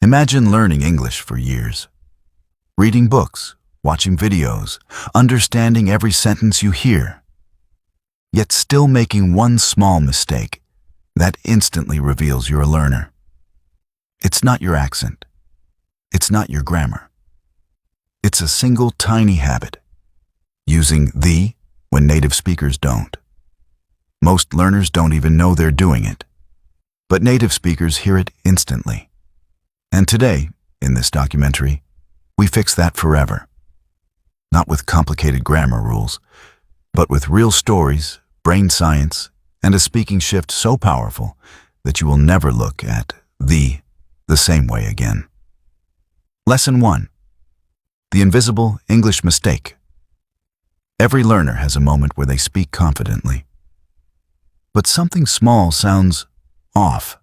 Imagine learning English for years. Reading books, watching videos, understanding every sentence you hear. Yet still making one small mistake that instantly reveals you're a learner. It's not your accent. It's not your grammar. It's a single tiny habit. Using the when native speakers don't. Most learners don't even know they're doing it. But native speakers hear it instantly. And today, in this documentary, we fix that forever. Not with complicated grammar rules, but with real stories, brain science, and a speaking shift so powerful that you will never look at the same way again. Lesson 1. The invisible English mistake. Every learner has a moment where they speak confidently. But something small sounds off.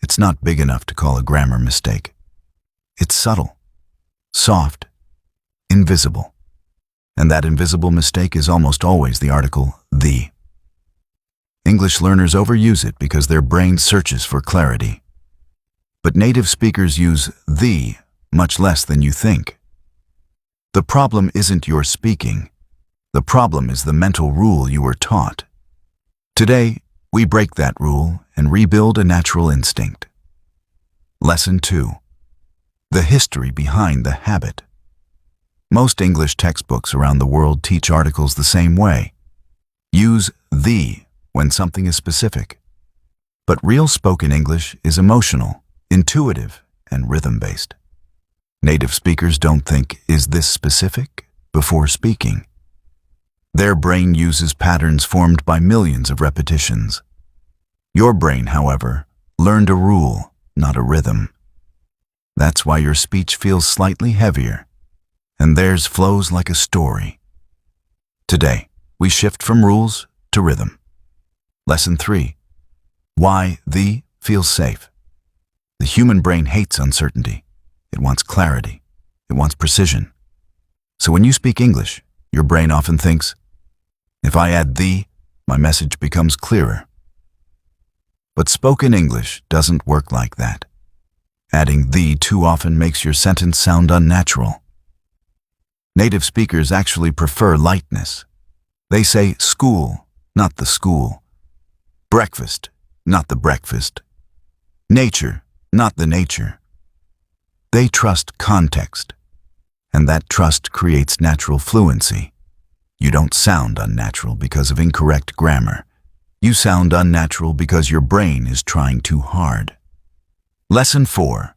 It's not big enough to call a grammar mistake. It's subtle, soft, invisible. And that invisible mistake is almost always the article the. English learners overuse it because their brain searches for clarity. But native speakers use the much less than you think. The problem isn't your speaking. The problem is the mental rule you were taught. Today, we break that rule and rebuild a natural instinct. Lesson 2. The history behind the habit. Most English textbooks around the world teach articles the same way. Use the when something is specific. But real spoken English is emotional, intuitive, and rhythm-based. Native speakers don't think, "Is this specific?" before speaking. Their brain uses patterns formed by millions of repetitions. Your brain, however, learned a rule, not a rhythm. That's why your speech feels slightly heavier, and theirs flows like a story. Today, we shift from rules to rhythm. Lesson 3. Why the feels safe. The human brain hates uncertainty. It wants clarity. It wants precision. So when you speak English, your brain often thinks, if I add the, my message becomes clearer. But spoken English doesn't work like that. Adding the too often makes your sentence sound unnatural. Native speakers actually prefer lightness. They say school, not the school. Breakfast, not the breakfast. Nature, not the nature. They trust context, and that trust creates natural fluency. You don't sound unnatural because of incorrect grammar. You sound unnatural because your brain is trying too hard. Lesson 4.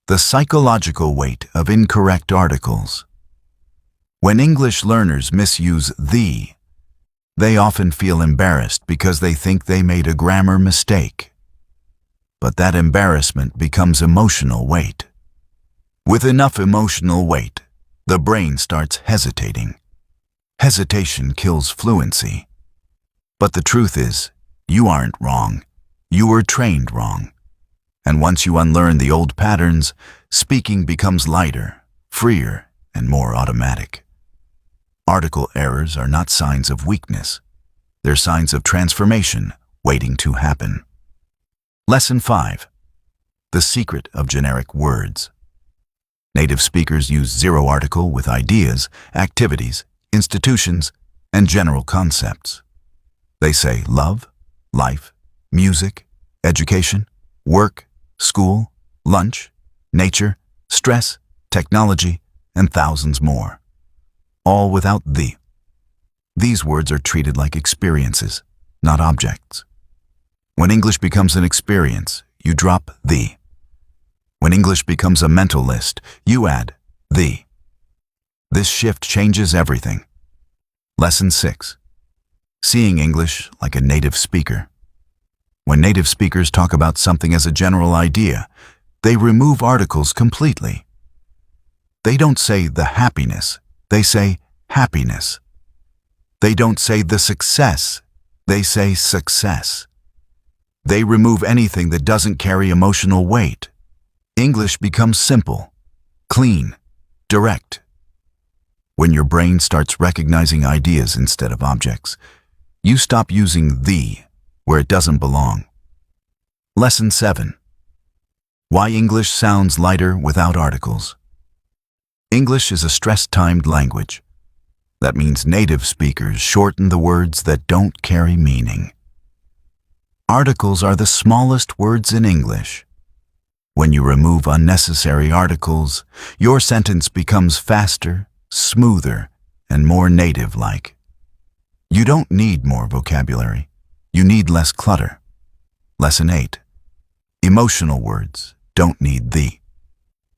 The psychological weight of incorrect articles. When English learners misuse the, they often feel embarrassed because they think they made a grammar mistake. But that embarrassment becomes emotional weight. With enough emotional weight, the brain starts hesitating. Hesitation kills fluency. But the truth is, you aren't wrong. You were trained wrong. And once you unlearn the old patterns, speaking becomes lighter, freer, and more automatic. Article errors are not signs of weakness. They're signs of transformation waiting to happen. Lesson 5. The secret of generic words. Native speakers use zero article with ideas, activities, institutions, and general concepts. They say love, life, music, education, work, school, lunch, nature, stress, technology, and thousands more. All without the. These words are treated like experiences, not objects. When English becomes an experience, you drop the. When English becomes a mental list, you add the. This shift changes everything. Lesson 6. Seeing English like a native speaker. When native speakers talk about something as a general idea, they remove articles completely. They don't say the happiness, they say happiness. They don't say the success, they say success. They remove anything that doesn't carry emotional weight. English becomes simple, clean, direct. When your brain starts recognizing ideas instead of objects, you stop using the where it doesn't belong. Lesson 7. Why English sounds lighter without articles. English is a stress-timed language. That means native speakers shorten the words that don't carry meaning. Articles are the smallest words in English. When you remove unnecessary articles, your sentence becomes faster, smoother, and more native-like. You don't need more vocabulary. You need less clutter. Lesson 8. Emotional words don't need the.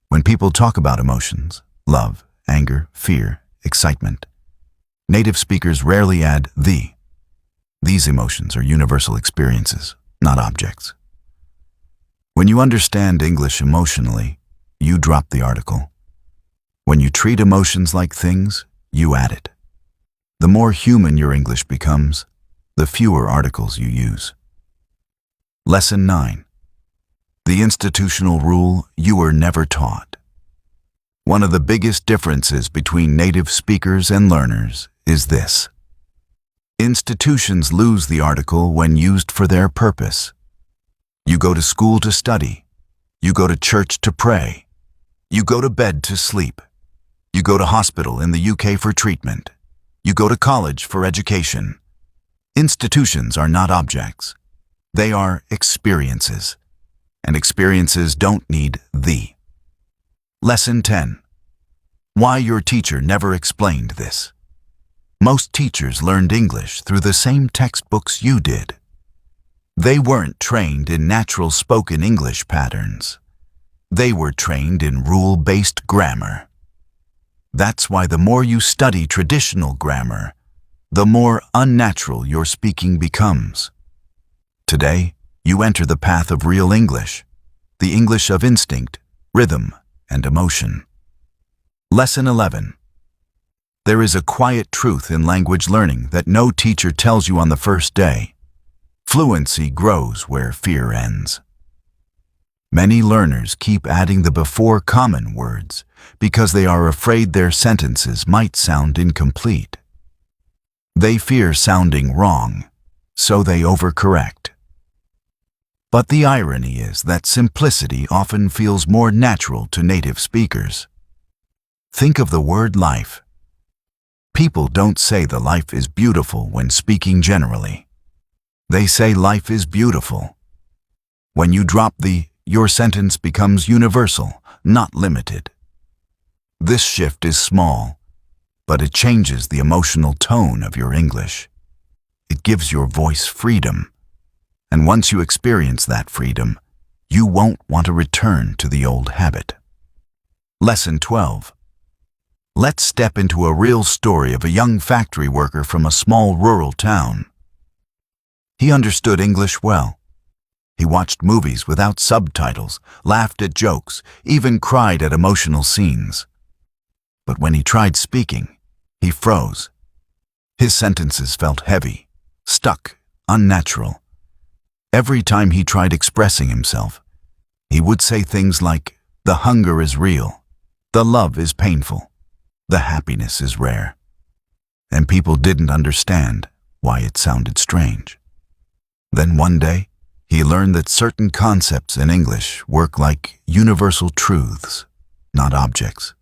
When people talk about emotions, love, anger, fear, excitement, native speakers rarely add the. These emotions are universal experiences, not objects. When you understand English emotionally, you drop the article. When you treat emotions like things, you add it. The more human your English becomes, the fewer articles you use. Lesson 9. The institutional rule you were never taught. One of the biggest differences between native speakers and learners is this. Institutions lose the article when used for their purpose. You go to school to study. You go to church to pray. You go to bed to sleep. You go to hospital in the UK for treatment. You go to college for education. Institutions are not objects. They are experiences. And experiences don't need the. Lesson 10. Why your teacher never explained this. Most teachers learned English through the same textbooks you did. They weren't trained in natural spoken English patterns. They were trained in rule-based grammar. That's why the more you study traditional grammar, the more unnatural your speaking becomes. Today, you enter the path of real English, the English of instinct, rhythm, and emotion. Lesson 11. There is a quiet truth in language learning that no teacher tells you on the first day. Fluency grows where fear ends. Many learners keep adding the before common words because they are afraid their sentences might sound incomplete. They fear sounding wrong, so they overcorrect. But the irony is that simplicity often feels more natural to native speakers. Think of the word life. People don't say the life is beautiful when speaking generally. They say life is beautiful. When you drop the, your sentence becomes universal, not limited. This shift is small, but it changes the emotional tone of your English. It gives your voice freedom. And once you experience that freedom, you won't want to return to the old habit. Lesson 12. Let's step into a real story of a young factory worker from a small rural town. He understood English well. He watched movies without subtitles, laughed at jokes, even cried at emotional scenes. But when he tried speaking, he froze. His sentences felt heavy, stuck, unnatural. Every time he tried expressing himself, he would say things like, "The hunger is real, the love is painful, the happiness is rare." And people didn't understand why it sounded strange. Then one day, he learned that certain concepts in English work like universal truths, not objects.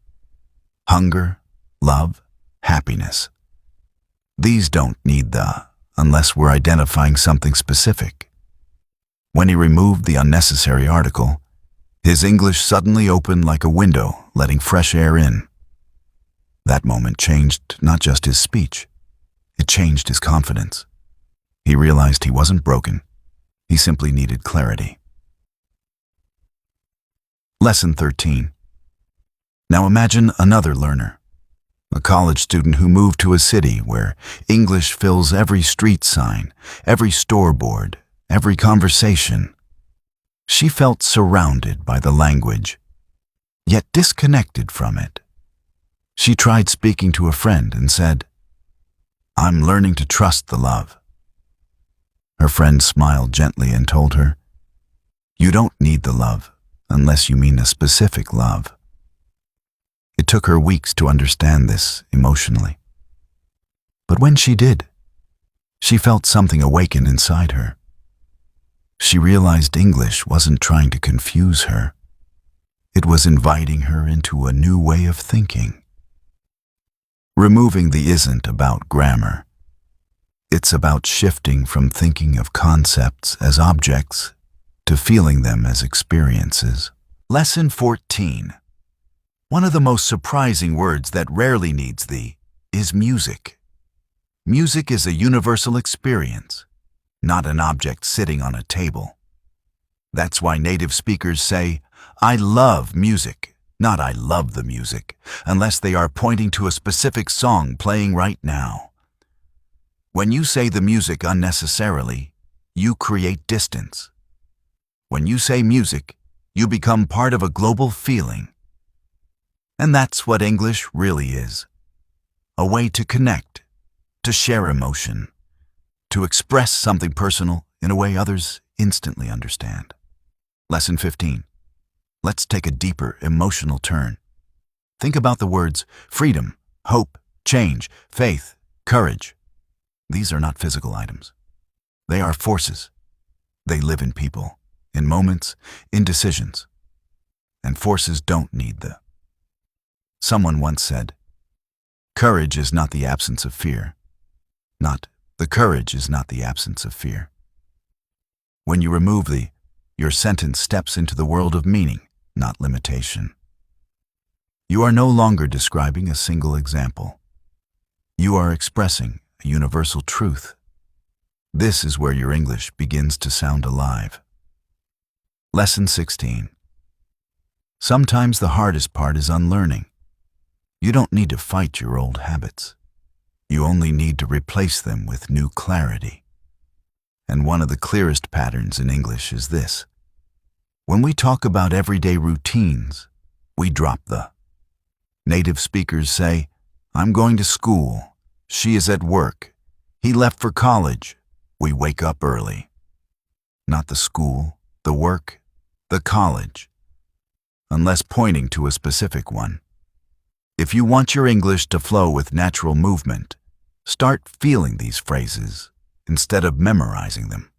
Hunger, love, happiness. These don't need the unless we're identifying something specific. When he removed the unnecessary article, his English suddenly opened like a window, letting fresh air in. That moment changed not just his speech, it changed his confidence. He realized he wasn't broken. He simply needed clarity. Lesson 13. Now imagine another learner, a college student who moved to a city where English fills every street sign, every store board, every conversation. She felt surrounded by the language, yet disconnected from it. She tried speaking to a friend and said, "I'm learning to trust the love." Her friend smiled gently and told her, "You don't need the love unless you mean a specific love." It took her weeks to understand this emotionally. But when she did, she felt something awaken inside her. She realized English wasn't trying to confuse her. It was inviting her into a new way of thinking. Removing the isn't about grammar. It's about shifting from thinking of concepts as objects to feeling them as experiences. Lesson 14. One of the most surprising words that rarely needs the is music. Music is a universal experience, not an object sitting on a table. That's why native speakers say, "I love music," not "I love the music," unless they are pointing to a specific song playing right now. When you say the music unnecessarily, you create distance. When you say music, you become part of a global feeling. And that's what English really is. A way to connect, to share emotion, to express something personal in a way others instantly understand. Lesson 15. Let's take a deeper emotional turn. Think about the words freedom, hope, change, faith, courage. These are not physical items. They are forces. They live in people, in moments, in decisions. And forces don't need the. Someone once said, "Courage is not the absence of fear." Not, the courage is not the absence of fear. When you remove the, your sentence steps into the world of meaning, not limitation. You are no longer describing a single example. You are expressing a universal truth. This is where your English begins to sound alive. Lesson 16. Sometimes the hardest part is unlearning. You don't need to fight your old habits. You only need to replace them with new clarity. And one of the clearest patterns in English is this. When we talk about everyday routines, we drop the. Native speakers say, "I'm going to school. She is at work. He left for college. We wake up early." Not the school, the work, the college, unless pointing to a specific one. If you want your English to flow with natural movement, start feeling these phrases instead of memorizing them.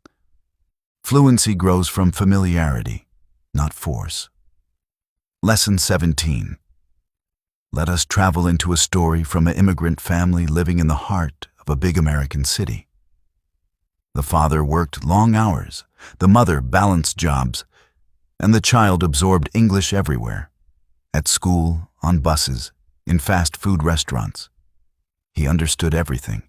Fluency grows from familiarity, not force. Lesson 17. Let us travel into a story from an immigrant family living in the heart of a big American city. The father worked long hours, the mother balanced jobs, and the child absorbed English everywhere, at school, on buses, in fast food restaurants. He understood everything.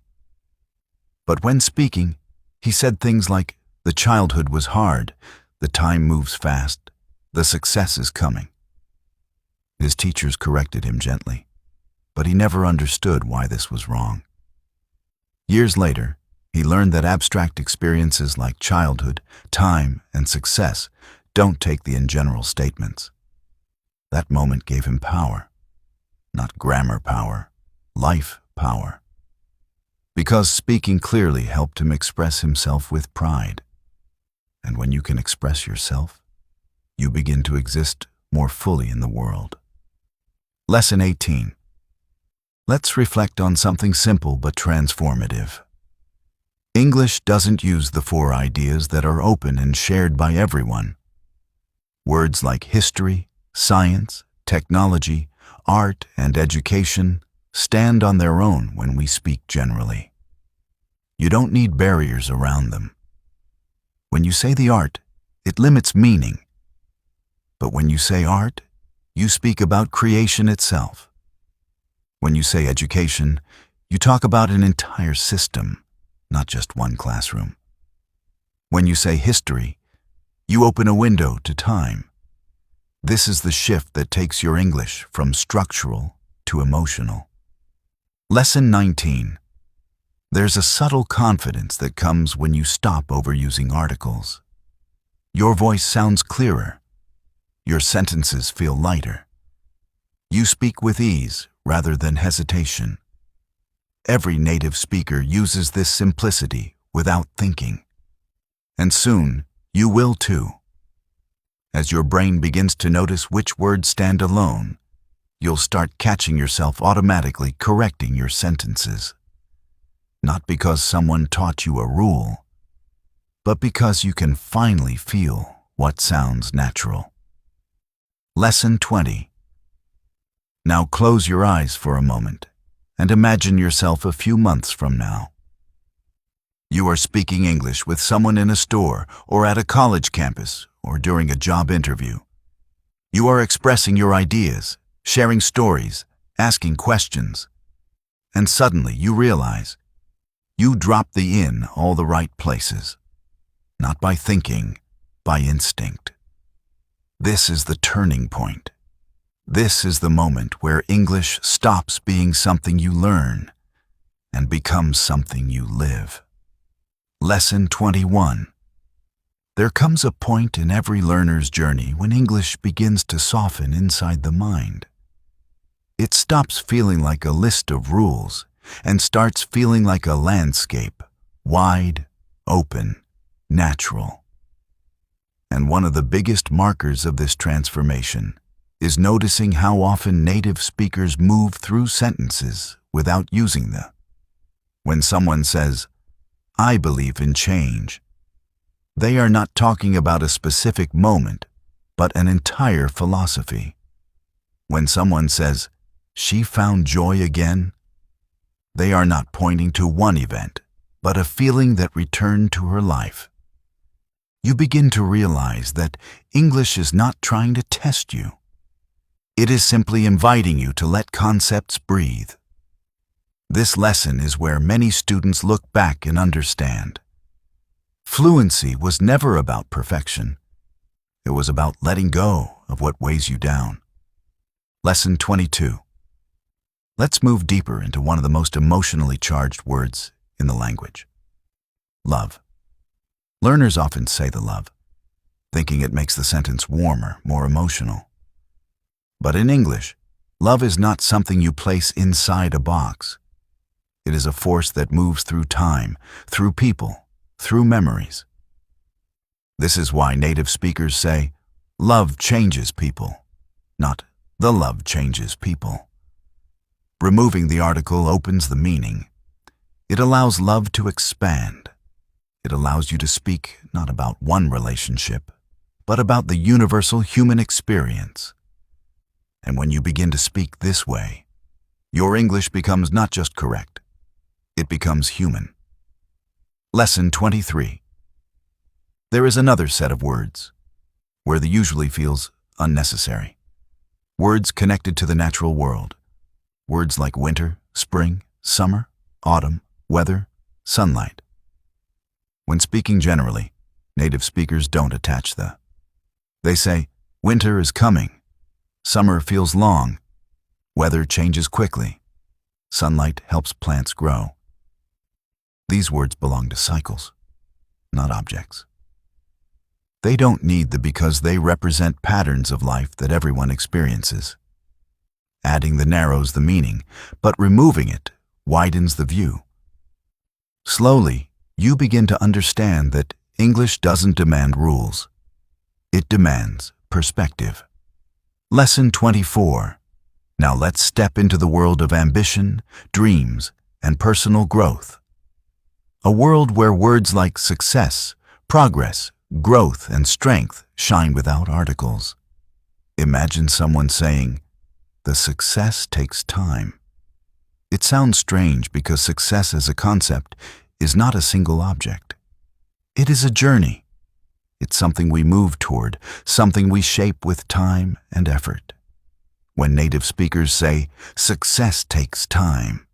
But when speaking, he said things like, "The childhood was hard, the time moves fast, the success is coming." His teachers corrected him gently, but he never understood why this was wrong. Years later, he learned that abstract experiences like childhood, time, and success don't take the in general statements. That moment gave him power. Not grammar power, life power. Because speaking clearly helped him express himself with pride. And when you can express yourself, you begin to exist more fully in the world. Lesson 18. Let's reflect on something simple but transformative. English doesn't use the four ideas that are open and shared by everyone. Words like history, science, technology, art, and education stand on their own when we speak generally. You don't need barriers around them. When you say the art, it limits meaning. But when you say art, you speak about creation itself. When you say education, you talk about an entire system, not just one classroom. When you say history, you open a window to time. This is the shift that takes your English from structural to emotional. Lesson 19. There's a subtle confidence that comes when you stop overusing articles. Your voice sounds clearer. Your sentences feel lighter. You speak with ease rather than hesitation. Every native speaker uses this simplicity without thinking. And soon, you will too. As your brain begins to notice which words stand alone, you'll start catching yourself automatically correcting your sentences. Not because someone taught you a rule, but because you can finally feel what sounds natural. Lesson 20. Now close your eyes for a moment and imagine yourself a few months from now. You are speaking English with someone in a store or at a college campus or during a job interview. You are expressing your ideas, sharing stories, asking questions, and suddenly you realize you dropped the in all the right places. Not by thinking, by instinct. This is the turning point. This is the moment where English stops being something you learn and becomes something you live. Lesson 21. There comes a point in every learner's journey when English begins to soften inside the mind. It stops feeling like a list of rules and starts feeling like a landscape, wide, open, natural. And one of the biggest markers of this transformation is noticing how often native speakers move through sentences without using them. When someone says, "I believe in change," they are not talking about a specific moment, but an entire philosophy. When someone says, "She found joy again," they are not pointing to one event, but a feeling that returned to her life. You begin to realize that English is not trying to test you. It is simply inviting you to let concepts breathe. This lesson is where many students look back and understand. Fluency was never about perfection. It was about letting go of what weighs you down. Lesson 22. Let's move deeper into one of the most emotionally charged words in the language. Love. Learners often say the love, thinking it makes the sentence warmer, more emotional. But in English, love is not something you place inside a box. It is a force that moves through time, through people, through memories. This is why native speakers say, "Love changes people," not "the love changes people." Removing the article opens the meaning. It allows love to expand. It allows you to speak not about one relationship, but about the universal human experience. And when you begin to speak this way, your English becomes not just correct, it becomes human. Lesson 23. There is another set of words, where the usually feels unnecessary. Words connected to the natural world. Words like winter, spring, summer, autumn, weather, sunlight. When speaking generally, native speakers don't attach the. They say, winter is coming, summer feels long, weather changes quickly, sunlight helps plants grow. These words belong to cycles, not objects. They don't need the because they represent patterns of life that everyone experiences. Adding the narrows the meaning, but removing it widens the view. Slowly, you begin to understand that English doesn't demand rules. It demands perspective. Lesson 24. Now let's step into the world of ambition, dreams, and personal growth. A world where words like success, progress, growth, and strength shine without articles. Imagine someone saying, "The success takes time." It sounds strange because success as a concept is not a single object. It is a journey. It's something we move toward, something we shape with time and effort. When native speakers say, "Success takes time,"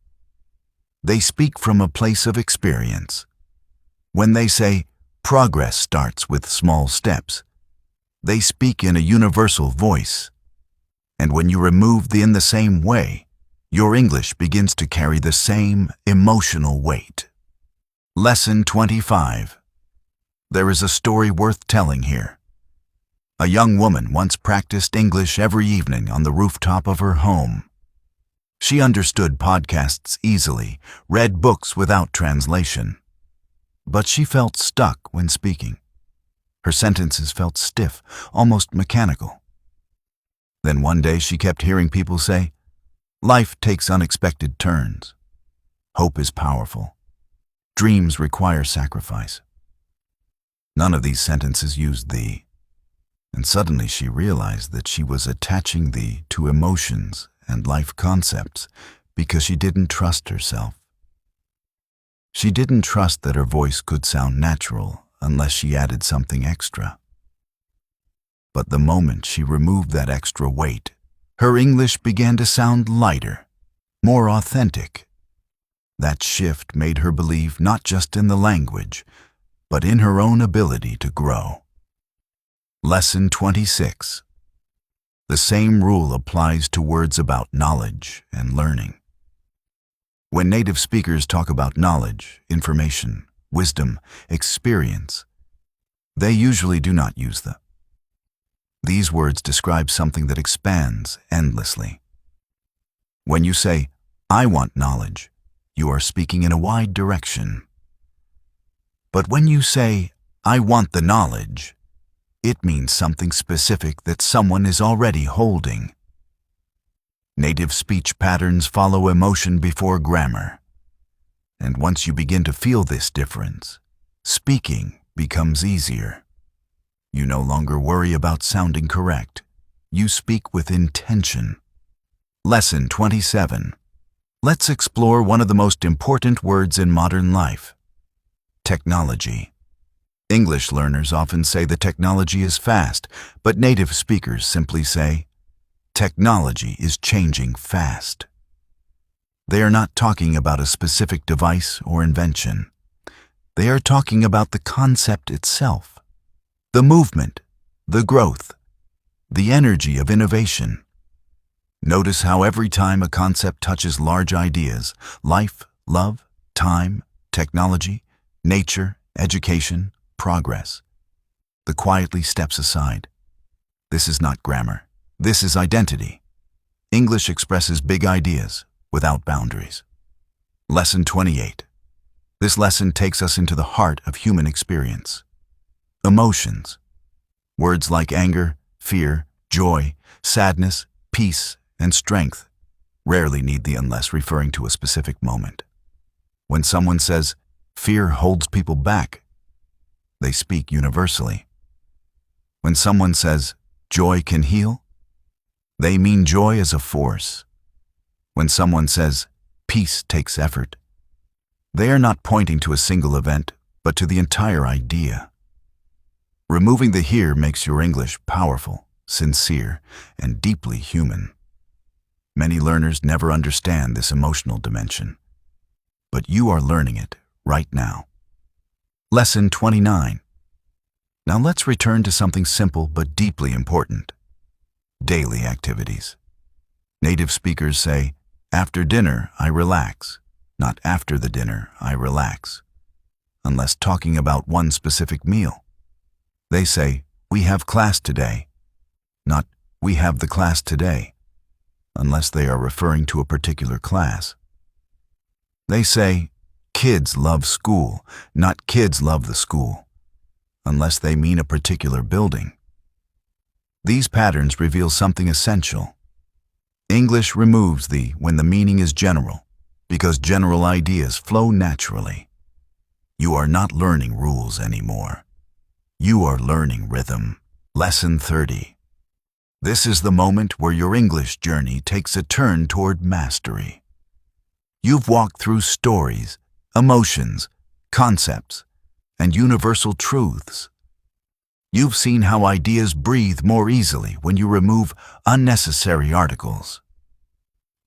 they speak from a place of experience. When they say, "Progress starts with small steps," they speak in a universal voice. And when you remove the "in the same way," your English begins to carry the same emotional weight. Lesson 25. There is a story worth telling here. A young woman once practiced English every evening on the rooftop of her home. She understood podcasts easily, read books without translation. But she felt stuck when speaking. Her sentences felt stiff, almost mechanical. Then one day she kept hearing people say, "Life takes unexpected turns. Hope is powerful. Dreams require sacrifice." None of these sentences used "the," And suddenly she realized that she was attaching the to emotions and life concepts because she didn't trust herself. She didn't trust that her voice could sound natural unless she added something extra. But the moment she removed that extra weight, her English began to sound lighter, more authentic. That shift made her believe not just in the language, but in her own ability to grow. Lesson 26. The same rule applies to words about knowledge and learning. When native speakers talk about knowledge, information, wisdom, experience, they usually do not use the. These words describe something that expands endlessly. When you say, "I want knowledge," you are speaking in a wide direction. But when you say, "I want the knowledge," it means something specific that someone is already holding. Native speech patterns follow emotion before grammar. And once you begin to feel this difference, speaking becomes easier. You no longer worry about sounding correct. You speak with intention. Lesson 27. Let's explore one of the most important words in modern life: technology. English learners often say the technology is fast, but native speakers simply say, technology is changing fast. They are not talking about a specific device or invention. They are talking about the concept itself, the movement, the growth, the energy of innovation. Notice how every time a concept touches large ideas, life, love, time, technology, nature, education, progress, the quietly steps aside. This is not grammar. This is identity. English expresses big ideas without boundaries. Lesson 28. This lesson takes us into the heart of human experience. Emotions. Words like anger, fear, joy, sadness, peace, and strength rarely need the unless referring to a specific moment. When someone says, "Fear holds people back," they speak universally. When someone says, "Joy can heal," they mean joy as a force. When someone says, "Peace takes effort," they are not pointing to a single event, but to the entire idea. Removing the here makes your English powerful, sincere, and deeply human. Many learners never understand this emotional dimension, but you are learning it right now. Lesson 29. Now let's return to something simple but deeply important: daily activities. Native speakers say, "After dinner, I relax," not "after the dinner, I relax," unless talking about one specific meal. They say, "We have class today," not "We have the class today," unless they are referring to a particular class. They say, "Kids love school," not "Kids love the school," unless they mean a particular building. These patterns reveal something essential. English removes the when the meaning is general, because general ideas flow naturally. You are not learning rules anymore. You are learning rhythm. Lesson 30. This is the moment where your English journey takes a turn toward mastery. You've walked through stories, emotions, concepts, and universal truths. You've seen how ideas breathe more easily when you remove unnecessary articles.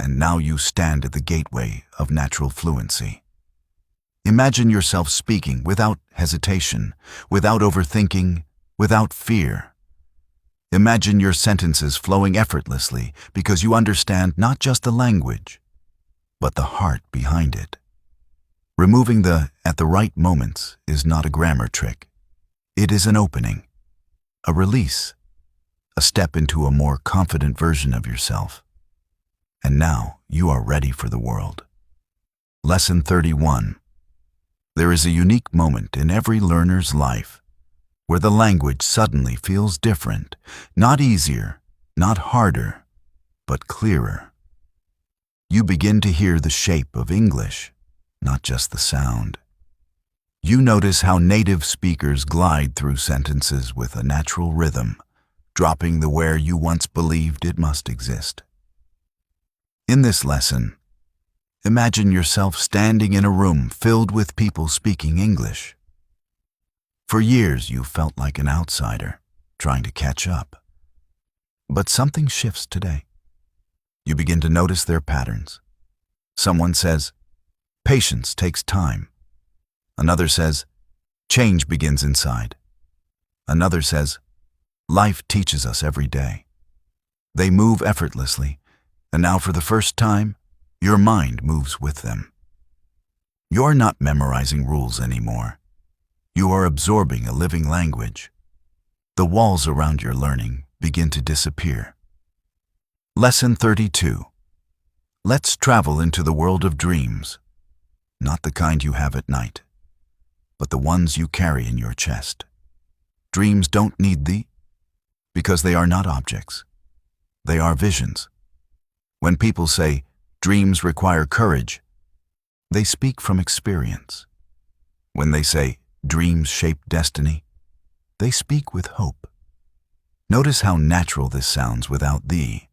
And now you stand at the gateway of natural fluency. Imagine yourself speaking without hesitation, without overthinking, without fear. Imagine your sentences flowing effortlessly because you understand not just the language, but the heart behind it. Removing the "at the right moments" is not a grammar trick. It is an opening, a release, a step into a more confident version of yourself. And now you are ready for the world. Lesson 31. There is a unique moment in every learner's life where the language suddenly feels different, not easier, not harder, but clearer. You begin to hear the shape of English, not just the sound. You notice how native speakers glide through sentences with a natural rhythm, dropping the where you once believed it must exist. In this lesson, imagine yourself standing in a room filled with people speaking English. For years, you felt like an outsider, trying to catch up. But something shifts today. You begin to notice their patterns. Someone says, "Patience takes time." Another says, "Change begins inside." Another says, "Life teaches us every day." They move effortlessly, and now for the first time, your mind moves with them. You're not memorizing rules anymore. You are absorbing a living language. The walls around your learning begin to disappear. Lesson 32. Let's travel into the world of dreams, not the kind you have at night, but the ones you carry in your chest. Dreams don't need thee, because they are not objects. They are visions. When people say, "Dreams require courage," they speak from experience. When they say, "Dreams shape destiny," they speak with hope. Notice how natural this sounds without thee.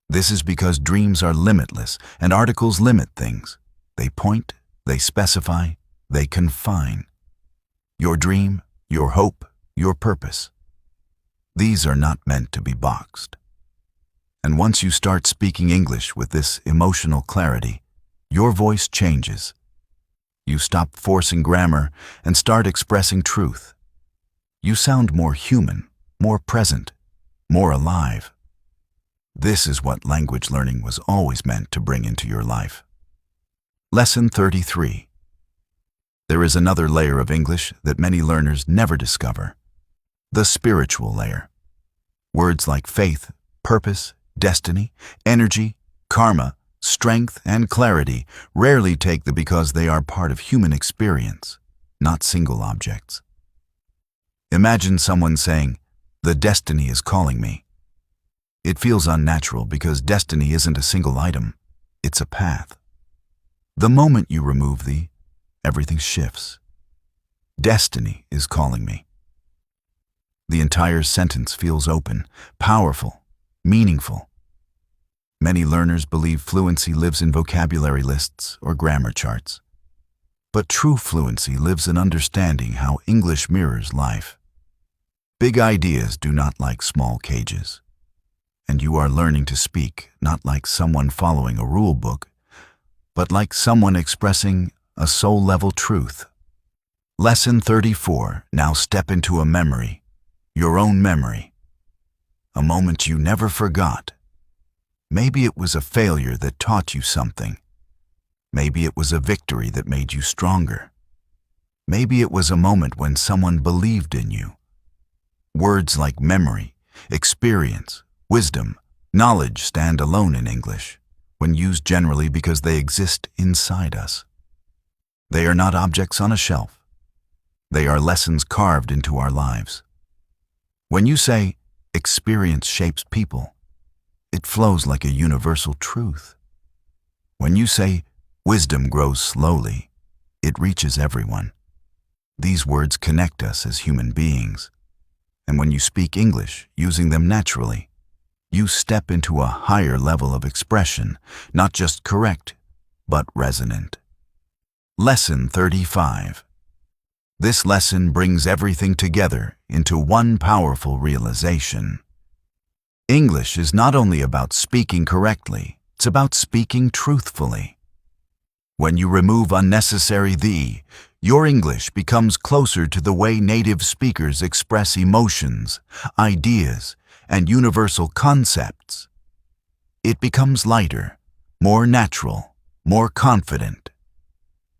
This is because dreams are limitless, and articles limit things. They point, they specify, they confine. Your dream, your hope, your purpose. These are not meant to be boxed. And once you start speaking English with this emotional clarity, your voice changes. You stop forcing grammar and start expressing truth. You sound more human, more present, more alive. This is what language learning was always meant to bring into your life. Lesson 33. There is another layer of English that many learners never discover: the spiritual layer. Words like faith, purpose, destiny, energy, karma, strength, and clarity rarely take the because they are part of human experience, not single objects. Imagine someone saying, "The destiny is calling me." It feels unnatural because destiny isn't a single item, it's a path. The moment you remove the, everything shifts. Destiny is calling me. The entire sentence feels open, powerful, meaningful. Many learners believe fluency lives in vocabulary lists or grammar charts. But true fluency lives in understanding how English mirrors life. Big ideas do not like small cages. And you are learning to speak not like someone following a rule book, but like someone expressing a soul-level truth. Lesson 34. Now step into a memory, your own memory. A moment you never forgot. Maybe it was a failure that taught you something. Maybe it was a victory that made you stronger. Maybe it was a moment when someone believed in you. Words like memory, experience, wisdom, knowledge stand alone in English, when used generally because they exist inside us. They are not objects on a shelf. They are lessons carved into our lives. When you say, "Experience shapes people," it flows like a universal truth. When you say, "Wisdom grows slowly," it reaches everyone. These words connect us as human beings. And when you speak English, using them naturally, you step into a higher level of expression, not just correct, but resonant. Lesson 35. This lesson brings everything together into one powerful realization. English is not only about speaking correctly, it's about speaking truthfully. When you remove unnecessary "the," your English becomes closer to the way native speakers express emotions, ideas, and universal concepts. It becomes lighter, more natural, more confident.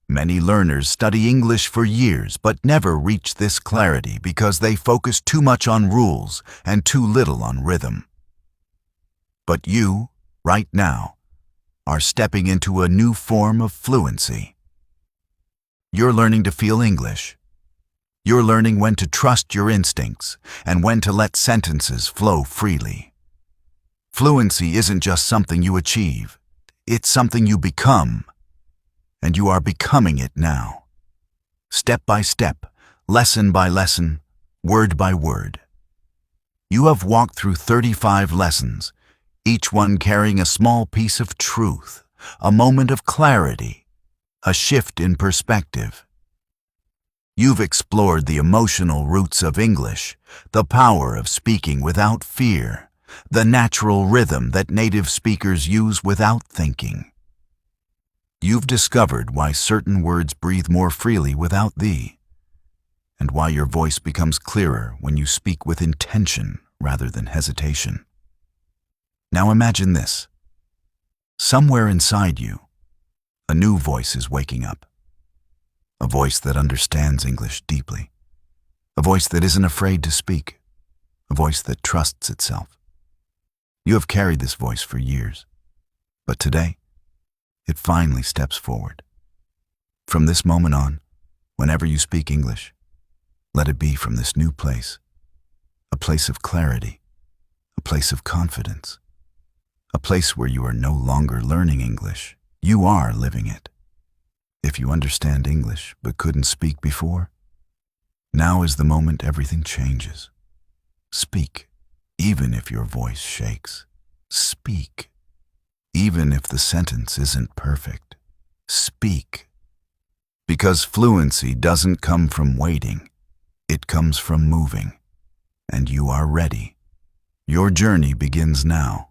Many learners study English for years but never reach this clarity because they focus too much on rules and too little on rhythm. But you, right now, are stepping into a new form of fluency. You're learning to feel English. You're learning when to trust your instincts and when to let sentences flow freely. Fluency isn't just something you achieve, it's something you become. And you are becoming it now. Step by step, lesson by lesson, word by word. You have walked through 35 lessons, each one carrying a small piece of truth, a moment of clarity, a shift in perspective. You've explored the emotional roots of English, the power of speaking without fear, the natural rhythm that native speakers use without thinking. You've discovered why certain words breathe more freely without thee, and why your voice becomes clearer when you speak with intention rather than hesitation. Now imagine this. Somewhere inside you, a new voice is waking up. A voice that understands English deeply. A voice that isn't afraid to speak. A voice that trusts itself. You have carried this voice for years, but today, it finally steps forward. From this moment on, whenever you speak English, let it be from this new place, a place of clarity, a place of confidence, a place where you are no longer learning English, you are living it. If you understand English but couldn't speak before, now is the moment everything changes. Speak, even if your voice shakes. Speak, even if the sentence isn't perfect. Speak. Because fluency doesn't come from waiting, it comes from moving. And you are ready. Your journey begins now.